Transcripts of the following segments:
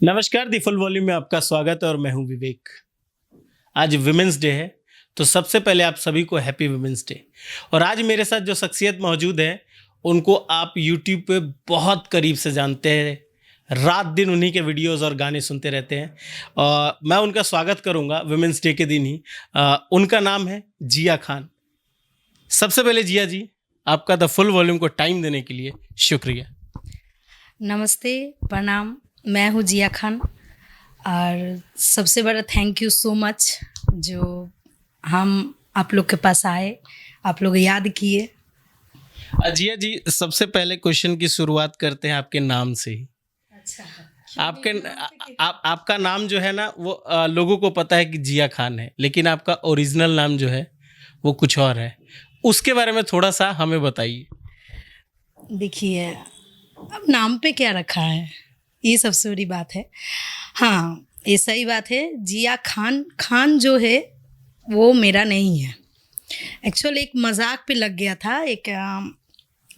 नमस्कार, दी full volume में आपका स्वागत है और मैं हूं विवेक। आज विमेंस डे है, तो सबसे पहले आप सभी को हैप्पी विमेंस डे। और आज मेरे साथ जो शख्सियत मौजूद है उनको आप यूट्यूब पे बहुत करीब से जानते हैं, रात दिन उन्हीं के वीडियोस और गाने सुनते रहते हैं। और मैं उनका स्वागत करूंगा विमेंस डे के दिन ही। उनका नाम है जिया खान। सबसे पहले जिया जी, आपका द फुल वॉल्यूम को टाइम देने के लिए शुक्रिया। नमस्ते, प्रणाम। मैं हूँ जिया खान और सबसे बड़ा थैंक यू सो मच जो हम आप लोग के पास आए, आप लोग याद किए। जिया जी, सबसे पहले क्वेश्चन की शुरुआत करते हैं आपके नाम से ही। अच्छा, आपका नाम जो है ना वो लोगों को पता है कि जिया खान है, लेकिन आपका ओरिजिनल नाम जो है वो कुछ और है। उसके बारे में थोड़ा सा हमें बताइए। देखिए, अब नाम पे क्या रखा है ये सबसे बड़ी बात है। हाँ, ये सही बात है। जिया खान, खान जो है वो मेरा नहीं है। एक्चुअल एक मजाक पे लग गया था।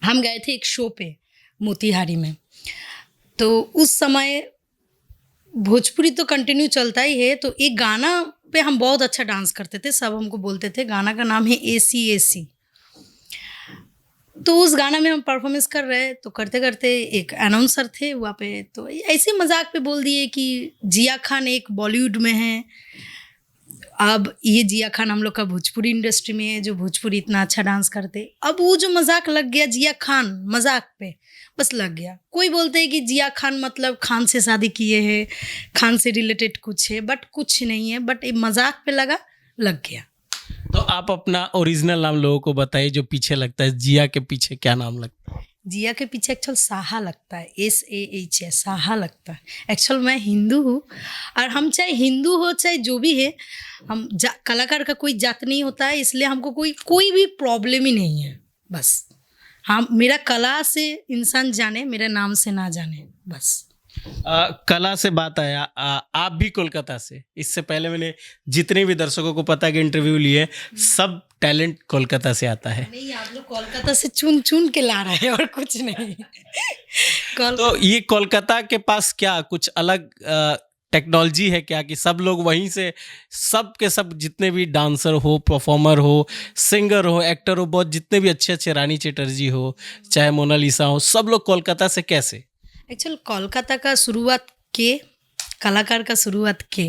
हम गए थे एक शो पे मोतिहारी में, तो उस समय भोजपुरी तो कंटिन्यू चलता ही है, तो एक गाना पे हम बहुत अच्छा डांस करते थे। सब हमको बोलते थे, गाना का नाम है एसी एसी। तो उस गाना में हम परफॉर्मेंस कर रहे, तो करते करते एक अनाउंसर थे वहाँ पे, तो ऐसे मजाक पे बोल दिए कि जिया खान एक बॉलीवुड में है, अब ये जिया खान हम लोग का भोजपुरी इंडस्ट्री में है जो भोजपुरी इतना अच्छा डांस करते। अब वो जो मजाक लग गया जिया खान, मजाक पे बस लग गया। कोई बोलते हैं कि जिया खान मतलब खान से शादी किए हैं, खान से रिलेटेड कुछ है, बट कुछ नहीं है, बट ये मजाक पे लग गया। तो आप अपना ओरिजिनल नाम लोगों को बताइए जो पीछे लगता है। जिया के पीछे क्या नाम लगता है? जिया के पीछे एक्चुअल साहा लगता है, SAH है, साहा लगता है। एक्चुअल मैं हिंदू हूँ, और हम चाहे हिंदू हो चाहे जो भी है, हम कलाकार का कोई जात नहीं होता है, इसलिए हमको कोई भी प्रॉब्लम ही नहीं है। बस हम, मेरा कला से इंसान जाने, मेरे नाम से ना जाने, बस। कला से बात आया, आप भी कोलकाता से। इससे पहले मैंने जितने भी दर्शकों को पता कि इंटरव्यू लिए, सब टैलेंट कोलकाता से आता है। नहीं, आप लोग कोलकाता से चुन चुन के ला रहे हैं और कुछ नहीं। तो ये कोलकाता के पास क्या कुछ अलग टेक्नोलॉजी है क्या कि सब लोग वहीं से, सब के सब जितने भी डांसर हो, परफॉर्मर हो, सिंगर हो, एक्टर हो, बहुत जितने भी अच्छे अच्छे, रानी चटर्जी हो चाहे मोनालिसा हो, सब लोग कोलकाता से कैसे? एक्चुअल कोलकाता का शुरुआत के, कलाकार का शुरुआत के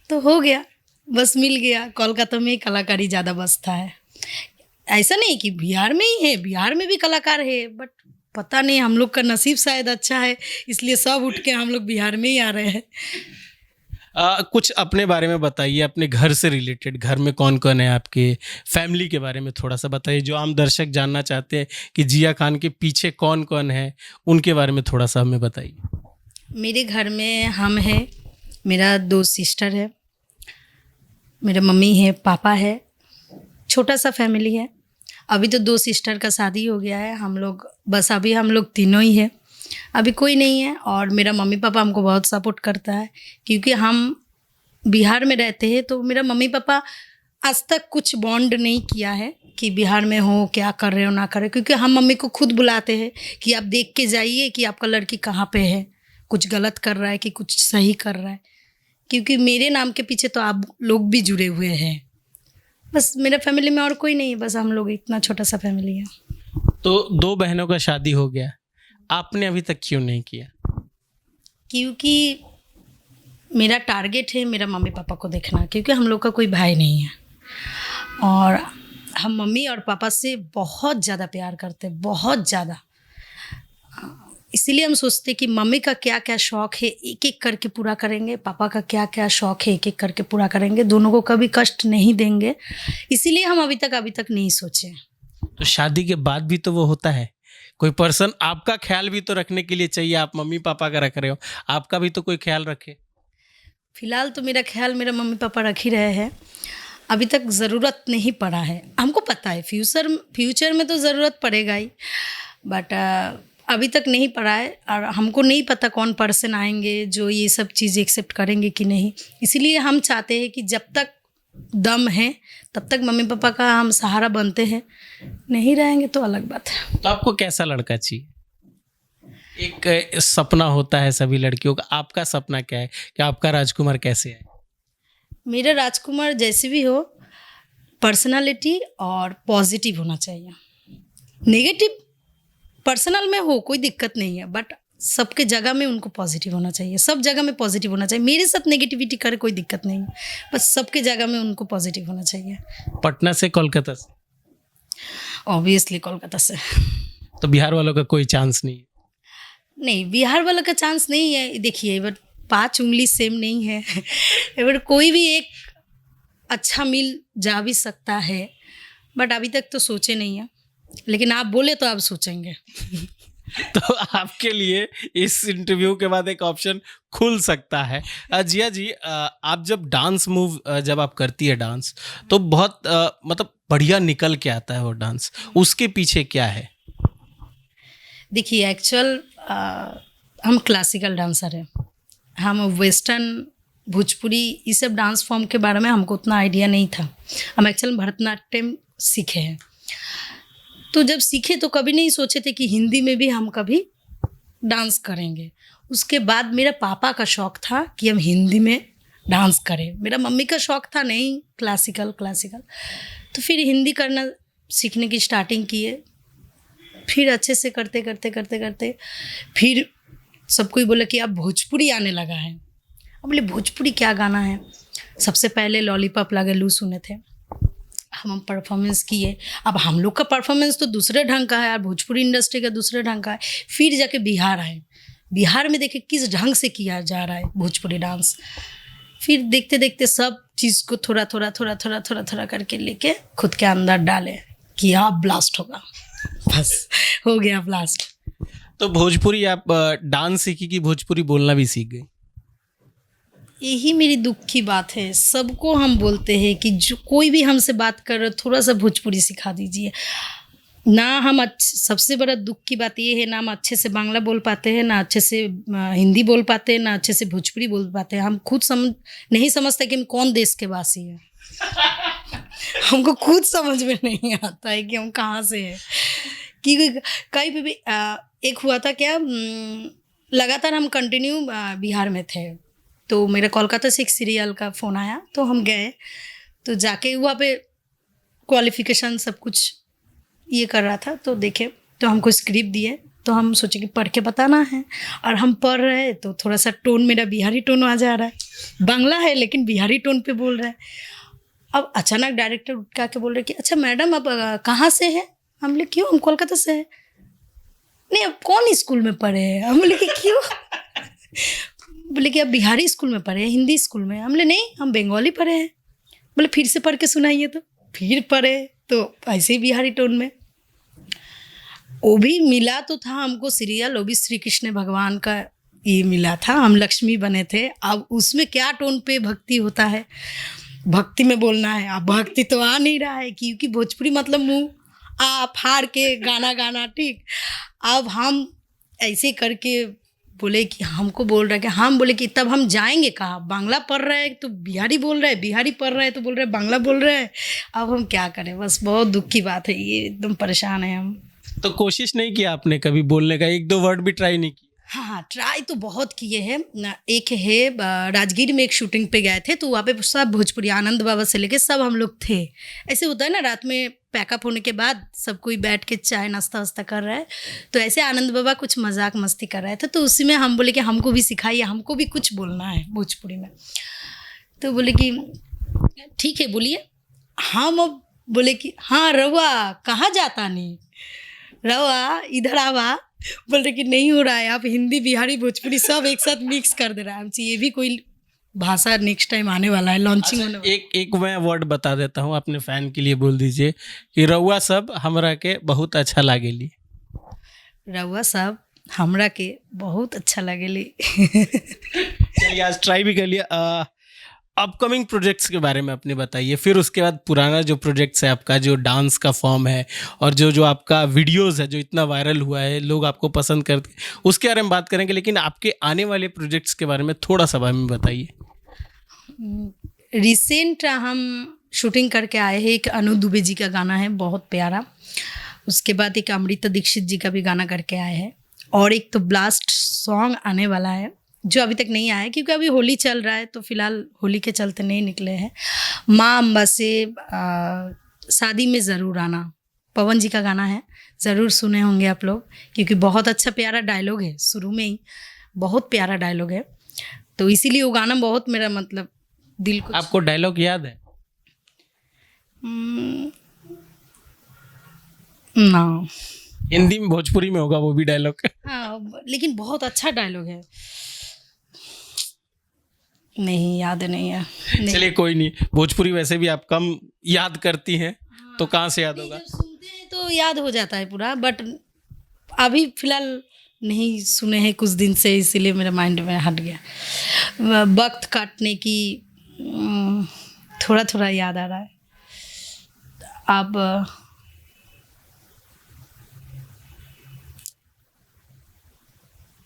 तो हो गया, बस मिल गया। कोलकाता में कलाकारी ज़्यादा बसता है। ऐसा नहीं कि बिहार में ही है, बिहार में भी कलाकार है, बट पता नहीं हम लोग का नसीब शायद अच्छा है, इसलिए सब उठ के हम लोग बिहार में ही आ रहे हैं। कुछ अपने बारे में बताइए, अपने घर से रिलेटेड। घर में कौन कौन है आपके, फैमिली के बारे में थोड़ा सा बताइए, जो आम दर्शक जानना चाहते हैं कि जिया खान के पीछे कौन कौन है, उनके बारे में थोड़ा सा हमें बताइए। मेरे घर में हम हैं, मेरा 2 सिस्टर है, मेरा मम्मी है, पापा है, छोटा सा फैमिली है। अभी तो 2 सिस्टर का शादी हो गया है, हम लोग बस अभी हम लोग तीनों ही हैं, अभी कोई नहीं है। और मेरा मम्मी पापा हमको बहुत सपोर्ट करता है, क्योंकि हम बिहार में रहते हैं, तो मेरा मम्मी पापा आज तक कुछ बॉन्ड नहीं किया है कि बिहार में हो, क्या कर रहे हो ना कर रहे, क्योंकि हम मम्मी को खुद बुलाते हैं कि आप देख के जाइए कि आपका लड़की कहाँ पे है, कुछ गलत कर रहा है कि कुछ सही कर रहा है, क्योंकि मेरे नाम के पीछे तो आप लोग भी जुड़े हुए हैं। बस मेरे फैमिली में और कोई नहीं है, बस हम लोग, इतना छोटा सा फैमिली है। तो 2 बहनों का शादी हो गया, आपने अभी तक क्यों नहीं किया? क्योंकि मेरा टारगेट है मेरा मम्मी पापा को देखना, क्योंकि हम लोग का कोई भाई नहीं है, और हम मम्मी और पापा से बहुत ज़्यादा प्यार करते हैं, बहुत ज़्यादा। इसीलिए हम सोचते कि मम्मी का क्या क्या शौक़ है एक एक करके पूरा करेंगे, पापा का क्या क्या शौक़ है एक एक करके पूरा करेंगे, दोनों को कभी कष्ट नहीं देंगे। इसीलिए हम अभी तक नहीं सोचे। तो शादी के बाद भी तो वो होता है, कोई पर्सन आपका ख्याल भी तो रखने के लिए चाहिए। आप मम्मी पापा का रख रहे हो, आपका भी तो कोई ख्याल रखे। फिलहाल तो मेरा ख्याल मेरा मम्मी पापा रख ही रहे हैं, अभी तक ज़रूरत नहीं पड़ा है। हमको पता है फ्यूचर में तो ज़रूरत पड़ेगा ही, बट अभी तक नहीं पड़ा है, और हमको नहीं पता कौन पर्सन आएंगे जो ये सब चीज़ एक्सेप्ट करेंगे कि नहीं। इसीलिए हम चाहते हैं कि जब तक दम है तब तक मम्मी पापा का हम सहारा बनते हैं, नहीं रहेंगे तो अलग बात है। तो आपको कैसा लड़का चाहिए? एक सपना होता है सभी लड़कियों का, आपका सपना क्या है कि आपका राजकुमार कैसे है? मेरा राजकुमार जैसे भी हो, पर्सनालिटी और पॉजिटिव होना चाहिए। नेगेटिव पर्सनल में हो कोई दिक्कत नहीं है, बट सबके जगह में उनको पॉजिटिव होना चाहिए, सब जगह में पॉजिटिव होना चाहिए। मेरे साथ नेगेटिविटी करे कोई दिक्कत नहीं है, बस सबके जगह में उनको पॉजिटिव होना चाहिए। पटना से कोलकाता से? ऑब्वियसली कोलकाता से। तो बिहार वालों का कोई चांस नहीं है? नहीं, बिहार वालों का चांस नहीं है। देखिए, बट 5 उंगली सेम नहीं है। बट कोई भी एक अच्छा मिल जा भी सकता है, बट अभी तक तो सोचे नहीं है, लेकिन आप बोले तो आप सोचेंगे। तो आपके लिए इस इंटरव्यू के बाद एक ऑप्शन खुल सकता है। जिया जी, आप जब डांस मूव जब आप करती है डांस, तो बहुत मतलब बढ़िया निकल के आता है वो डांस, उसके पीछे क्या है? देखिए, एक्चुअल हम क्लासिकल डांसर हैं, हम वेस्टर्न भोजपुरी ये सब डांस फॉर्म के बारे में हमको उतना आइडिया नहीं था। हम एक्चुअल भरतनाट्यम सीखे हैं, तो जब सीखे तो कभी नहीं सोचे थे कि हिंदी में भी हम कभी डांस करेंगे। उसके बाद मेरा पापा का शौक़ था कि हम हिंदी में डांस करें, मेरा मम्मी का शौक़ था नहीं क्लासिकल। तो फिर हिंदी करना सीखने की स्टार्टिंग किए, फिर अच्छे से करते करते फिर सब कोई बोला कि अब भोजपुरी आने लगा है। अब बोले भोजपुरी क्या गाना है। सबसे पहले लॉलीपॉप लागे लू सुने थे, हम परफॉर्मेंस किए। अब हम लोग का परफॉर्मेंस तो दूसरे ढंग का है यार, भोजपुरी इंडस्ट्री का दूसरे ढंग का है। फिर जाके बिहार आए, बिहार में देखे किस ढंग से किया जा रहा है भोजपुरी डांस। फिर देखते देखते सब चीज़ को थोड़ा करके लेके खुद के अंदर डाले कि आप ब्लास्ट होगा, बस हो गया ब्लास्ट। तो भोजपुरी आप डांस सीखी कि भोजपुरी बोलना भी सीख गई? यही मेरी दुख की बात है। सबको हम बोलते हैं कि जो कोई भी हमसे बात कर रहे थोड़ा सा भोजपुरी सिखा दीजिए ना। हम सबसे बड़ा दुख की बात ये है ना, हम अच्छे से बांग्ला बोल पाते हैं, ना अच्छे से हिंदी बोल पाते हैं, ना अच्छे से भोजपुरी बोल पाते हैं। हम खुद नहीं समझते कि हम कौन देश के वासी हैं। हमको खुद समझ में नहीं आता है कि हम कहाँ से हैं। कि कहीं पे भी एक हुआ था क्या, लगातार हम कंटिन्यू बिहार में थे, तो मेरा कोलकाता से एक सीरियल का फ़ोन आया, तो हम गए। तो जाके वहाँ पे क्वालिफ़िकेशन सब कुछ ये कर रहा था, तो देखे तो हमको स्क्रिप्ट दिए, तो हम सोचे कि पढ़ के बताना है। और हम पढ़ रहे हैं तो थोड़ा सा टोन मेरा बिहारी टोन आ जा रहा है, बांग्ला है लेकिन बिहारी टोन पे बोल रहा है। अब अचानक डायरेक्टर उठ के आके बोल रहे कि अच्छा मैडम अब कहाँ से है। हम बोले क्यों, हम कोलकाता से है। नहीं, अब कौन स्कूल में पढ़े हैं। हम बोले कि क्यों। बोले कि अब बिहारी स्कूल में पढ़े हैं, हिंदी स्कूल में। हम बोले नहीं, हम बंगाली पढ़े हैं। बोले फिर से पढ़ के सुनाइए। तो फिर पढ़े तो ऐसे ही बिहारी टोन में। वो भी मिला तो था हमको सीरियल, वो भी श्री कृष्ण भगवान का ये मिला था, हम लक्ष्मी बने थे। अब उसमें क्या टोन पे भक्ति होता है, भक्ति में बोलना है। अब भक्ति तो आ नहीं रहा है, क्योंकि भोजपुरी मतलब मुँह आ फाड़ के गाना ठीक। अब हम ऐसे करके बोले कि हमको बोल रहा है कि हम बोले कि तब हम जाएंगे कहाँ। बांग्ला पढ़ रहा है तो बिहारी बोल रहा है, बिहारी पढ़ रहा है तो बोल रहा है बांग्ला बोल रहा है। अब हम क्या करें, बस बहुत दुख की बात है ये, एकदम परेशान है हम। तो कोशिश नहीं किया आपने कभी बोलने का, एक दो वर्ड भी ट्राई नहीं किया? हाँ, ट्राई तो बहुत किए हैं। एक है राजगीर में एक शूटिंग पे गए थे, तो वहाँ पे सब भोजपुरी आनंद बाबा से लेके सब हम लोग थे। ऐसे होता है ना, रात में पैकअप होने के बाद सब कोई बैठ के चाय नाश्ता वास्ता कर रहा है, तो ऐसे आनंद बाबा कुछ मजाक मस्ती कर रहे थे। तो उसी में हम बोले कि हमको भी सिखाइए, हमको भी कुछ बोलना है भोजपुरी में। तो बोले कि ठीक है बोलिए। हम अब बोले कि हाँ रवा कहाँ जाता नहीं, रवा इधर आवा। बोल रहे कि नहीं हो रहा है, आप हिंदी बिहारी भोजपुरी सब एक साथ मिक्स कर दे रहा है। हमसे ये भी कोई भाषा नेक्स्ट टाइम आने वाला है, लॉन्चिंग होने वाला है। एक मैं वर्ड बता देता हूँ, अपने फैन के लिए बोल दीजिए कि रउआ सब हमरा के बहुत अच्छा लागेली। रउआ सब हमरा के बहुत अच्छा लागेली। चलिए आज ट्राई भी कर लिया। अपकमिंग प्रोजेक्ट्स के बारे में अपने बताइए, फिर उसके बाद पुराना जो प्रोजेक्ट्स है आपका, जो डांस का फॉर्म है और जो आपका वीडियोस है जो इतना वायरल हुआ है, लोग आपको पसंद करते, उसके बारे में बात करेंगे। लेकिन आपके आने वाले प्रोजेक्ट्स के बारे में थोड़ा सा हमें बताइए। रिसेंट हम शूटिंग करके आए हैं, एक अनु दुबे जी का गाना है बहुत प्यारा। उसके बाद एक अमृता दीक्षित जी का भी गाना करके आए हैं। और एक तो ब्लास्ट सॉन्ग आने वाला है जो अभी तक नहीं आया है, क्योंकि अभी होली चल रहा है तो फिलहाल होली के चलते नहीं निकले हैं। माँ अम्बा से शादी में ज़रूर आना, पवन जी का गाना है, ज़रूर सुने होंगे आप लोग, क्योंकि बहुत अच्छा प्यारा डायलॉग है, शुरू में ही बहुत प्यारा डायलॉग है, तो इसीलिए वो गाना बहुत मेरा मतलब दिल को। आपको डायलॉग याद है? ना, हिंदी में भोजपुरी में होगा वो भी डायलॉग। हाँ, लेकिन बहुत अच्छा डायलॉग है, नहीं याद नहीं है। नहीं। चलिए कोई नहीं, भोजपुरी वैसे भी आप कम याद करती हैं, तो कहाँ से याद नहीं, होगा? जब सुनते हैं तो याद हो जाता है पूरा, बट अभी फिलहाल नहीं सुने हैं कुछ दिन से, इसीलिए मेरा माइंड में हट गया। वक्त काटने की थोड़ा थोड़ा याद आ रहा है। अब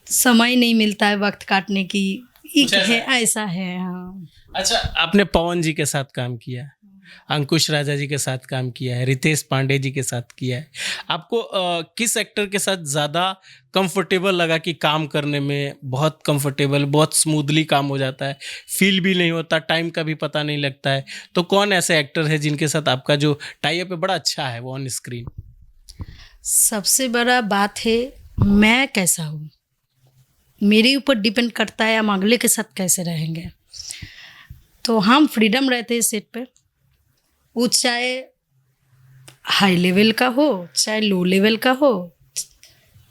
समय नहीं मिलता है वक्त काटने की, एक है, ऐसा है। हाँ, अच्छा, आपने पवन जी के साथ काम किया है, अंकुश राजा जी के साथ काम किया है, रितेश पांडे जी के साथ किया है, आपको किस एक्टर के साथ ज़्यादा कंफर्टेबल लगा कि काम करने में? बहुत कंफर्टेबल, बहुत स्मूथली काम हो जाता है, फील भी नहीं होता, टाइम का भी पता नहीं लगता है, तो कौन ऐसे एक्टर है जिनके साथ आपका जो टाई अप है बड़ा अच्छा है वो ऑन स्क्रीन? सबसे बड़ा बात है मैं कैसा हूँ, मेरे ऊपर डिपेंड करता है हम अगले के साथ कैसे रहेंगे। तो हम फ्रीडम रहते हैं सेट पे, वो चाहे हाई लेवल का हो चाहे लो लेवल का हो,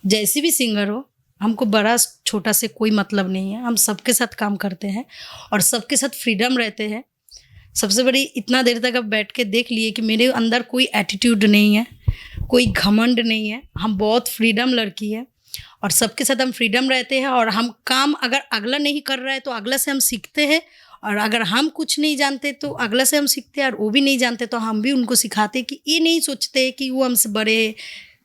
जैसी भी सिंगर हो, हमको बड़ा छोटा से कोई मतलब नहीं है, हम सबके साथ काम करते हैं और सबके साथ फ्रीडम रहते हैं। सबसे बड़ी, इतना देर तक अब बैठ के देख लिए कि मेरे अंदर कोई एटीट्यूड नहीं है, कोई घमंड नहीं है, हम बहुत फ्रीडम लड़की है और सबके साथ हम फ्रीडम रहते हैं। और हम काम अगर अगला नहीं कर रहा है तो अगला से हम सीखते हैं, और अगर हम कुछ नहीं जानते तो अगला से हम सीखते हैं, और वो भी नहीं जानते तो हम भी उनको सिखाते हैं कि ये नहीं सोचते कि वो हमसे बड़े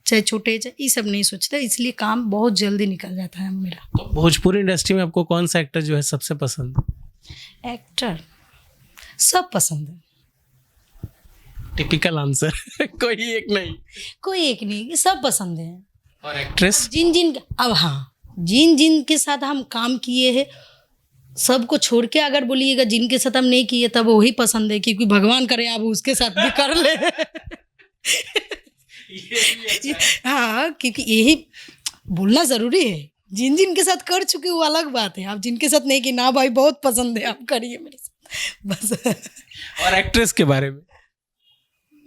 चाहे छोटे, चाहे ये सब नहीं सोचते, इसलिए काम बहुत जल्दी निकल जाता है मेरा। तो भोजपुरी इंडस्ट्री में आपको कौन सा एक्टर जो है सबसे पसंद? एक्टर सब पसंद है, टिपिकल आंसर कोई एक नहीं? कोई एक नहीं, सब पसंद है। और एक्ट्रेस? अब हाँ, जिन के साथ हम काम किए हैं सबको छोड़ के अगर बोलिएगा जिनके साथ हम नहीं किए तब वही पसंद है, क्योंकि भगवान करे आप उसके साथ भी कर ले। हाँ, क्योंकि यही बोलना ज़रूरी है, जिन के साथ कर चुके वो अलग बात है, आप जिनके साथ नहीं कि ना भाई बहुत पसंद है आप करिए मेरे साथ बस। और एक्ट्रेस के बारे में?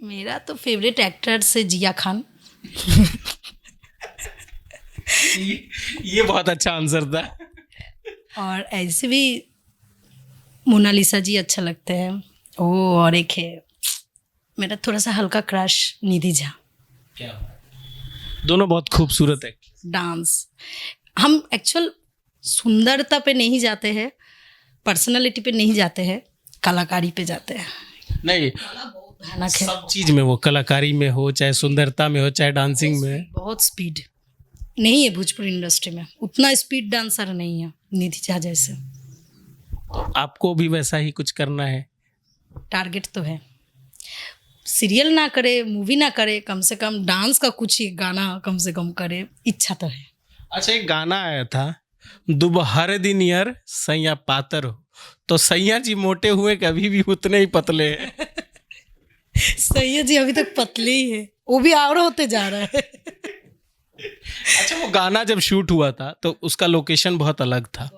मेरा तो फेवरेट एक्टर से जिया खान। ये बहुत अच्छा आंसर था। और ऐसे भी मोनालिसा जी अच्छा लगते हैं। ओ, और एक है मेरा थोड़ा सा हल्का क्रश, निधि झा। क्या? दोनों बहुत खूबसूरत है। डांस, हम एक्चुअल सुंदरता पे नहीं जाते हैं, पर्सनालिटी पे नहीं जाते हैं, कलाकारी पे जाते हैं। नहीं, बहुत भयानक है, सब चीज में, वो कलाकारी में हो चाहे सुंदरता में हो चाहे डांसिंग में। बहुत स्पीड नहीं है भोजपुरी इंडस्ट्री में, उतना स्पीड डांसर नहीं है निधि झा जैसे। तो आपको भी वैसा ही कुछ करना है? टारगेट तो है, सीरियल ना करे, मूवी ना करे, कम से कम डांस का कुछ एक गाना कम से कम करे, इच्छा तो है। अच्छा, एक गाना आया था, दुबहर दिन यार सैया पातर हो, तो सैया जी मोटे हुए कभी भी उतने ही पतले हैं। सैया जी अभी तक पतले ही है, वो भी और होते जा रहा है। अच्छा, वो गाना जब शूट हुआ था तो उसका लोकेशन बहुत अलग था,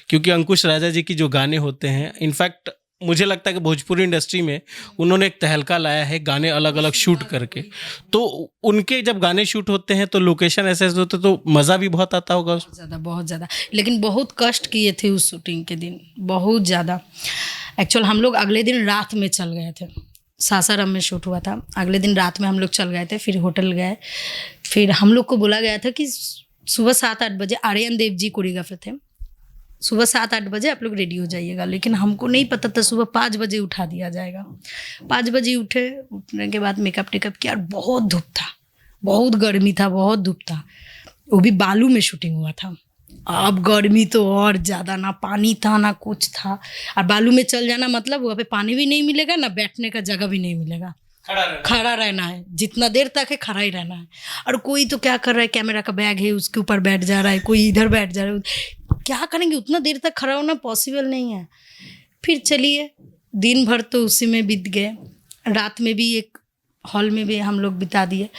क्योंकि अंकुश राजा जी की जो गाने होते हैं, इनफैक्ट मुझे लगता है कि भोजपुरी इंडस्ट्री में उन्होंने एक तहलका लाया है गाने अलग अलग शूट करके। तो उनके जब गाने शूट होते हैं तो लोकेशन ऐसे ऐसे होते तो मज़ा भी बहुत आता होगा। बहुत ज़्यादा, लेकिन बहुत कष्ट किए थे उस शूटिंग के दिन, बहुत ज़्यादा। एक्चुअल हम लोग अगले दिन रात में चल गए थे, सासाराम में शूट हुआ था, अगले दिन रात में हम लोग चल गए थे, फिर होटल गए, फिर हम लोग को बोला गया था कि सुबह 7-8 बजे, आर्यन देव जी कोरियोग्राफर थे, सुबह 7-8 बजे आप लोग रेडी हो जाइएगा। लेकिन हमको नहीं पता था सुबह 5 बजे उठा दिया जाएगा। 5 बजे उठे, उठने के बाद मेकअप टेकअप किया, और बहुत धूप था, बहुत गर्मी था, बहुत धूप था, वो भी बालू में शूटिंग हुआ था। अब गर्मी तो और ज़्यादा, ना पानी था ना कुछ था, और बालू में चल जाना मतलब वहाँ पे पानी भी नहीं मिलेगा, ना बैठने का जगह भी नहीं मिलेगा, खड़ा रहना है, जितना देर तक है खड़ा ही रहना है। और कोई तो क्या कर रहा है, कैमरा का बैग है उसके ऊपर बैठ जा रहा है, कोई इधर बैठ जा रहा है, क्या करेंगे, उतना देर तक खड़ा होना पॉसिबल नहीं है। फिर चलिए दिन भर तो उसी में बीत गए, रात में भी एक हॉल में भी हम लोग बिता दिए।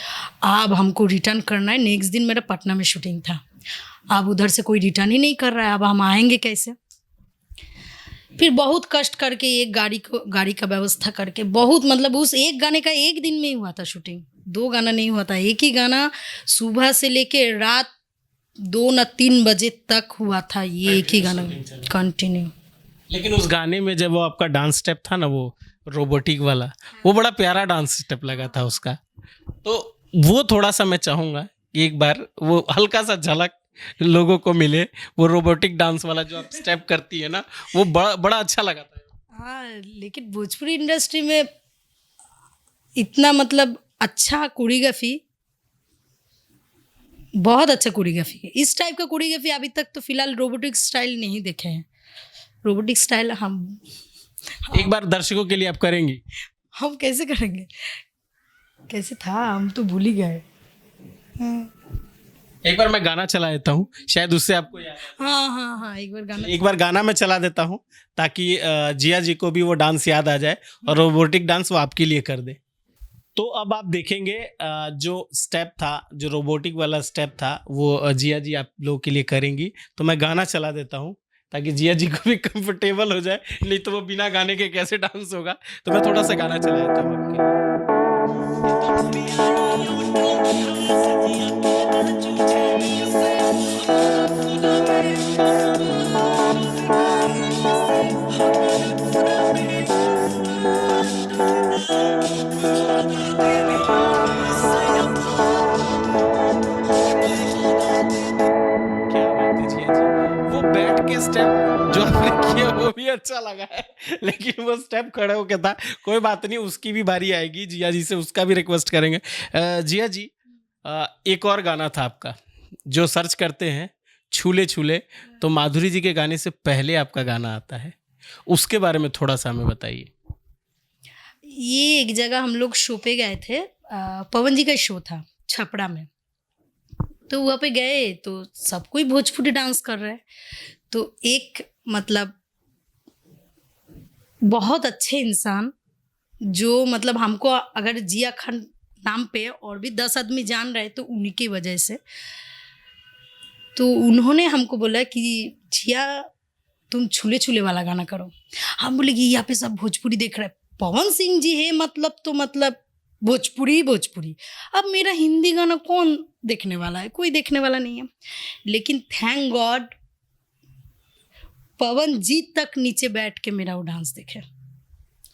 अब हमको रिटर्न करना है, नेक्स्ट दिन मेरा पटना में शूटिंग था, अब उधर से कोई रिटर्न ही नहीं कर रहा है, अब हम आएंगे कैसे। फिर बहुत कष्ट करके एक गाड़ी का व्यवस्था करके, बहुत मतलब उस एक गाने का एक दिन में ही हुआ था शूटिंग, 2 गाना नहीं हुआ था, एक ही गाना सुबह से लेके रात 2 न 3 बजे तक हुआ था, ये एक ही गाना कंटिन्यू। लेकिन उस गाने में जब वो आपका डांस स्टेप था ना, वो रोबोटिक वाला, वो बड़ा प्यारा डांस स्टेप लगा था उसका, तो वो थोड़ा सा मैं चाहूँगा कि एक बार वो हल्का सा झलक लोगों को मिले, वो रोबोटिक डांस वाला जो आप स्टेप करती है ना, वो बड़ा अच्छा लगा था। हाँ, लेकिन भोजपुरी इंडस्ट्री में इतना मतलब अच्छा कोरियोग्राफी, बहुत अच्छा कोरियोग्राफी है, इस टाइप का कोरियोग्राफी अभी तक तो फिलहाल रोबोटिक स्टाइल नहीं देखे हैं। रोबोटिक स्टाइल हम एक बार दर्शकों के लिए आप करेंगी? हम कैसे करेंगे, कैसे था, हम तो भूल ही गए। एक बार मैं गाना चला देता हूँ, शायद उससे आपको याद आए। हाँ, एक बार गाना मैं चला देता हूँ ताकि जिया जी को भी वो डांस याद आ जाए और रोबोटिक डांस वो आपके लिए कर दे। तो अब आप देखेंगे जो स्टेप था, जो रोबोटिक वाला स्टेप था, वो जिया जी आप लोगों के लिए करेंगी। तो मैं गाना चला देता हूँ ताकि जिया जी को भी कंफर्टेबल हो जाए, नहीं तो वो बिना गाने के कैसे डांस होगा। तो मैं थोड़ा सा गाना चला देता हूँ आपके लिए। वो बैठ के स्टेप जो आपने किया वो भी अच्छा लगा है, लेकिन वो स्टेप खड़े होके था। कोई बात नहीं, उसकी भी बारी आएगी, जिया जी से उसका भी रिक्वेस्ट करेंगे। जिया जी, एक और गाना था आपका जो सर्च करते हैं, छूले छूले, तो माधुरी जी के गाने से पहले आपका गाना आता है, उसके बारे में थोड़ा सा हमें बताइए। ये एक जगह हम लोग शो पे गए थे, पवन जी का शो था छपरा में, तो वहाँ पे गए तो सब कोई भोजपुरी डांस कर रहा है, तो एक मतलब बहुत अच्छे इंसान जो मतलब हमको अगर जिया खान नाम पे और भी 10 आदमी जान रहे तो उन्हीं की वजह से, तो उन्होंने हमको बोला कि जिया तुम छूले छूले वाला गाना करो। हम बोले कि यहाँ पे सब भोजपुरी देख रहे हैं, पवन सिंह जी है मतलब, तो मतलब भोजपुरी। अब मेरा हिंदी गाना कौन देखने वाला है, कोई देखने वाला नहीं है। लेकिन थैंक गॉड पवन जी तक नीचे बैठ के मेरा वो डांस देखे,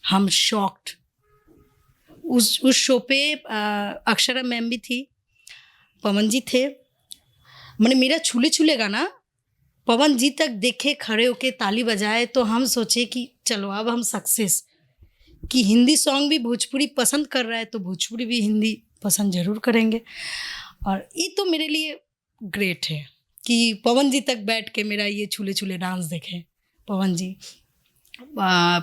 हम शॉक्ड। उस शो पे अक्षरा मैम भी थी, पवन जी थे, मैंने मेरा छूले छूले गाना पवन जी तक देखे, खड़े होके ताली बजाए, तो हम सोचे कि चलो अब हम सक्सेस, कि हिंदी सॉन्ग भी भोजपुरी पसंद कर रहा है तो भोजपुरी भी हिंदी पसंद ज़रूर करेंगे। और ये तो मेरे लिए ग्रेट है कि पवन जी तक बैठ के मेरा ये छूले छूले डांस देखें पवन जी।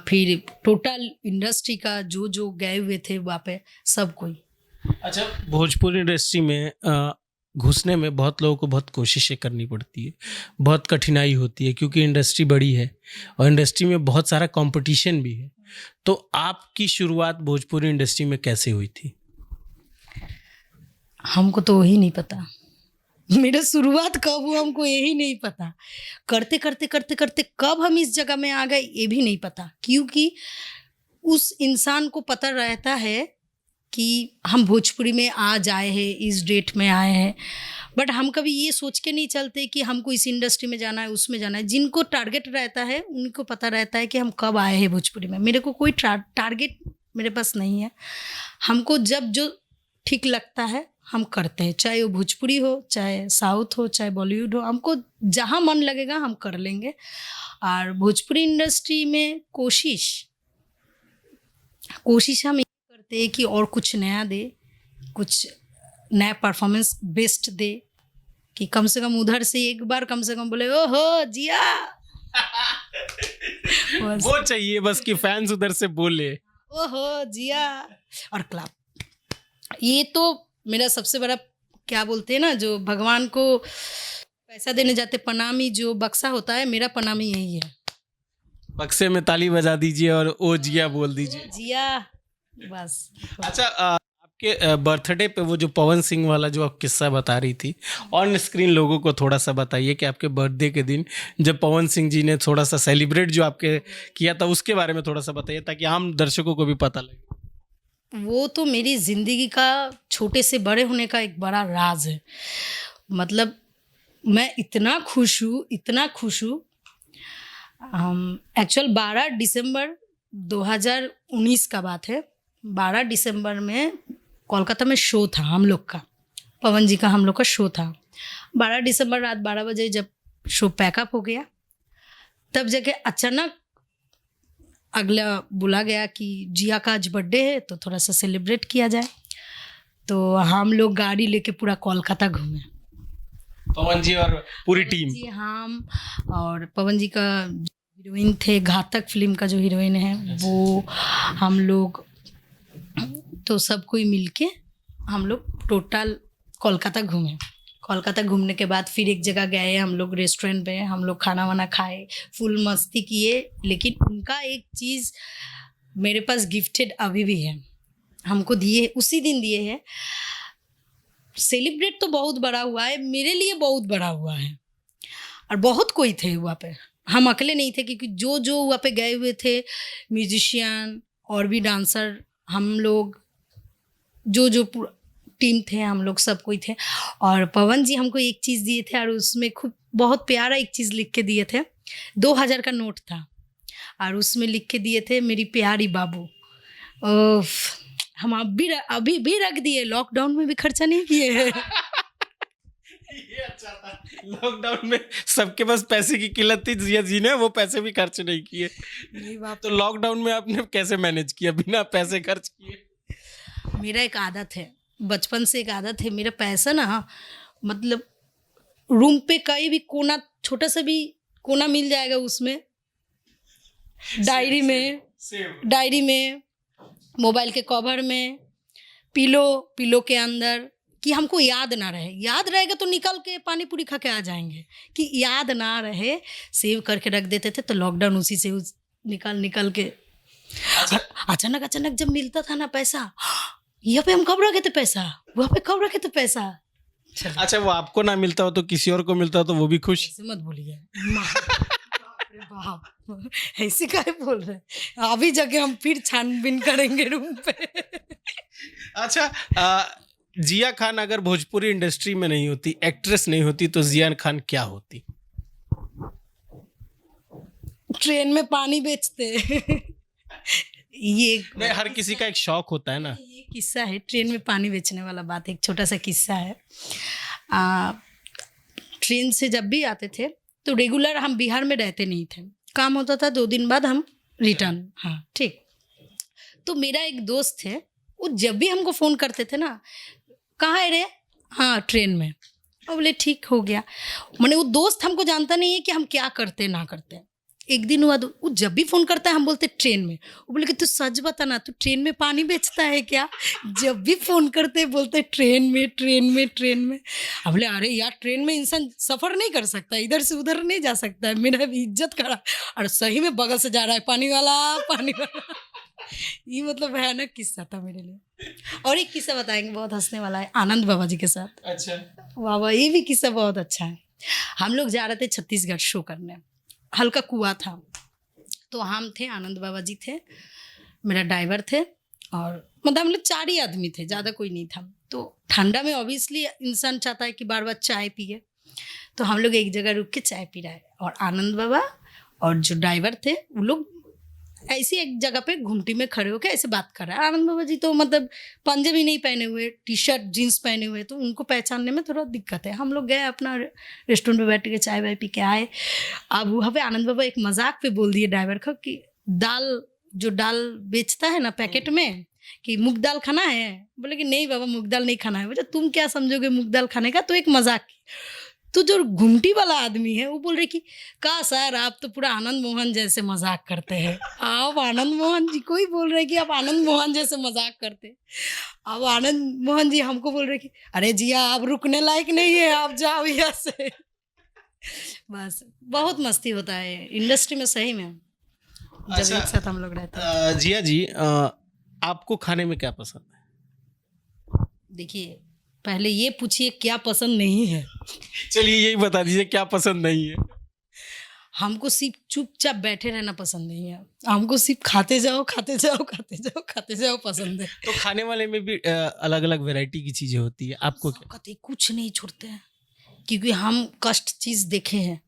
फिर टोटल इंडस्ट्री का जो गए हुए थे वहाँ पे सब कोई। अच्छा, भोजपुरी इंडस्ट्री में घुसने में बहुत लोगों को बहुत कोशिशें करनी पड़ती है, बहुत कठिनाई होती है, क्योंकि इंडस्ट्री बड़ी है और इंडस्ट्री में बहुत सारा कंपटीशन भी है। तो आपकी शुरुआत भोजपुरी इंडस्ट्री में कैसे हुई थी? हमको तो वही नहीं पता, मेरा शुरुआत कब हुआ हमको यही नहीं पता। करते करते कब हम इस जगह में आ गए ये भी नहीं पता, क्योंकि उस इंसान को पता रहता है कि हम भोजपुरी में आज आए हैं, इस डेट में आए हैं, बट हम कभी ये सोच के नहीं चलते कि हमको इस इंडस्ट्री में जाना है, उसमें जाना है। जिनको टारगेट रहता है उनको पता रहता है कि हम कब आए हैं भोजपुरी में। मेरे को कोई टारगेट मेरे पास नहीं है, हमको जब जो ठीक लगता है हम करते हैं, चाहे वो भोजपुरी हो, चाहे साउथ हो, चाहे बॉलीवुड हो, हमको जहाँ मन लगेगा हम कर लेंगे। और भोजपुरी इंडस्ट्री में कोशिश हम ये करते हैं कि और कुछ नया दे, कुछ नया परफॉर्मेंस बेस्ट दे, कि कम से कम उधर से एक बार कम से कम बोले ओहो जिया वो चाहिए बस कि फैंस उधर से बोले ओहो जिया, और क्लैप। ये तो मेरा सबसे बड़ा, क्या बोलते हैं ना, जो भगवान को पैसा देने जाते प्रणामी जो बक्सा होता है, मेरा प्रणामी यही है। बक्से में ताली बजा दीजिए और ओ जिया बोल दीजिए। जिया बस। अच्छा, आपके बर्थडे पे वो जो पवन सिंह वाला जो आप किस्सा बता रही थी, ऑन स्क्रीन लोगों को थोड़ा सा बताइए कि आपके बर्थडे के दिन जब पवन सिंह जी ने थोड़ा सा सेलिब्रेट जो आपके किया था उसके बारे में थोड़ा सा बताइए, ताकि आम दर्शकों को भी पता लगे। वो तो मेरी ज़िंदगी का छोटे से बड़े होने का एक बड़ा राज है। मतलब मैं इतना खुश हूँ, इतना खुश हूँ। एक्चुअल 12 दिसंबर 2019 का बात है। 12 दिसंबर में कोलकाता में शो था हम लोग का, पवन जी का हम लोग का शो था। 12 दिसंबर रात 12 बजे जब शो पैकअप हो गया, तब जाके अचानक अगला बोला गया कि जिया का आज बर्थडे है तो थोड़ा सा सेलिब्रेट किया जाए। तो हम लोग गाड़ी लेके पूरा कोलकाता घूमे, पवन जी और पूरी टीम। जी हम और पवन जी का हीरोइन थे, घातक फिल्म का जो हीरोइन है वो, हम लोग तो सब कोई मिलके हम लोग टोटल कोलकाता घूमे। कोलकाता घूमने के बाद फिर एक जगह गए हम लोग, रेस्टोरेंट पे हम लोग खाना वाना खाए, फुल मस्ती किए। लेकिन उनका एक चीज़ मेरे पास गिफ्टेड अभी भी है, हमको दिए, उसी दिन दिए हैं। सेलिब्रेट तो बहुत बड़ा हुआ है, मेरे लिए बहुत बड़ा हुआ है। और बहुत कोई थे वहाँ पे, हम अकेले नहीं थे, क्योंकि जो जो वहाँ पे गए हुए थे म्यूजिशियन और भी डांसर, हम लोग जो जो टीम थे हम लोग सब कोई थे। और पवन जी हमको एक चीज़ दिए थे और उसमें खूब बहुत प्यारा एक चीज़ लिख के दिए थे। 2000 का नोट था और उसमें लिख के दिए थे मेरी प्यारी बाबू। हम अभी भी रख दिए, लॉकडाउन में भी खर्चा नहीं किए हैं। ये अच्छा था, लॉकडाउन में सबके पास पैसे की किल्लत थी, जिया जी ने वो पैसे भी खर्च नहीं किए। तो लॉकडाउन में आपने कैसे मैनेज किया बिना पैसे खर्च किए? मेरा एक आदत है, बचपन से एक आदत है, मेरा पैसा ना, मतलब रूम पे कहीं भी कोना, छोटा सा भी कोना मिल जाएगा उसमें, डायरी में, मोबाइल के कवर में, पिलो के अंदर, कि हमको याद ना रहे। याद रहेगा तो निकल के पानी पूरी खा के आ जाएंगे, कि याद ना रहे सेव करके रख देते थे। तो लॉकडाउन उसी से निकल के अचानक जब मिलता था ना पैसा, यहाँ पे हम कब रखे थे पैसा, वहाँ पे कब रखे थे पैसा। अच्छा, वो आपको ना मिलता हो तो किसी और को मिलता हो तो वो भी खुश? ऐसे मत बोलिए बाप, ऐसे काहे बोल रहे हैं? अभी जगह हम फिर छानबीन करेंगे रूम पे। अच्छा, जिया खान अगर भोजपुरी इंडस्ट्री में नहीं होती, एक्ट्रेस नहीं होती, तो जिया खान क्या होती? ट्रेन में पानी बेचते। ये नहीं, हर किसी का एक शौक होता है ना। ये किस्सा है, ट्रेन में पानी बेचने वाला बात, एक छोटा सा किस्सा है। ट्रेन से जब भी आते थे तो रेगुलर, हम बिहार में रहते नहीं थे, काम होता था 2 दिन बाद हम रिटर्न। हाँ ठीक। तो मेरा एक दोस्त थे, वो जब भी हमको फ़ोन करते थे ना, कहाँ है रे? हाँ ट्रेन में। और बोले ठीक हो गया। मैंने वो दोस्त हमको जानता नहीं है कि हम क्या करते ना करते। एक दिन हुआ, वो जब भी फ़ोन करता है हम बोलते ट्रेन में। वो बोले कि तू सच बता ना, तू ट्रेन में पानी बेचता है क्या? जब भी फ़ोन करते बोलते ट्रेन में। अब बोले अरे यार, ट्रेन में इंसान सफ़र नहीं कर सकता, इधर से उधर नहीं जा सकता है, मेरा भी इज्जत खड़ा। और सही में बगल से जा रहा है पानी वाला। ये मतलब भयानक किस्सा था मेरे लिए। और एक किस्सा बताएंगे, बहुत हंसने वाला है, आनंद बाबा जी के साथ। अच्छा, वाह, ये भी किस्सा बहुत अच्छा है। हम लोग जा रहे थे छत्तीसगढ़ शो करने, हल्का कुआं था, तो हम थे, आनंद बाबा जी थे, मेरा ड्राइवर थे, और मतलब हम लोग 4 ही आदमी थे, ज़्यादा कोई नहीं था। तो ठंडा में ऑब्वियसली इंसान चाहता है कि बार बार चाय पिए, तो हम लोग एक जगह रुक के चाय पी रहे, और आनंद बाबा और जो ड्राइवर थे वो लोग ऐसी एक जगह पे घुमटी में खड़े होकर ऐसे बात कर रहे हैं। आनंद बाबा जी तो मतलब पंजाबी नहीं पहने हुए, टी-शर्ट जीन्स पहने हुए, तो उनको पहचानने में थोड़ा दिक्कत है। हम लोग गए अपना रेस्टोरेंट पे बैठ के चाय वाय पी के आए। अब वहाँ पे आनंद बाबा एक मजाक पे बोल दिए ड्राइवर को कि दाल बेचता है ना पैकेट में, कि मूंग दाल खाना है? बोले कि नहीं बाबा, मूंग दाल नहीं खाना है। बोले तुम क्या समझोगे मूंग दाल खाने का? तो एक मजाक की। तो जो घुमटी वाला आदमी है वो बोल रहे कि का सर आप तो पूरा आनंद मोहन जैसे मजाक करते हैं। आप आनंद मोहन जी को ही बोल रहे कि आप आनंद मोहन जैसे मजाक करते हैं। अब आनंद मोहन जी हमको बोल रहे कि अरे जिया आप रुकने लायक नहीं है, आप जाओ यहाँ से। बस बहुत मस्ती होता है इंडस्ट्री में सही में, जब अच्छा, एक साथ हम लोग रहते हैं। जिया जी, आपको खाने में क्या पसंद है? देखिए पहले ये पूछिए क्या पसंद नहीं है। चलिए यही बता दीजिए क्या पसंद नहीं है। हमको सिर्फ चुपचाप बैठे रहना पसंद नहीं है, हमको सिर्फ खाते जाओ खाते जाओ खाते जाओ खाते जाओ पसंद है। तो खाने वाले में भी अलग अलग वैरायटी की चीजें होती है, आपको क्या? कतई कुछ नहीं छोड़ते हैं, क्योंकि हम कष्ट चीज़ देखे हैं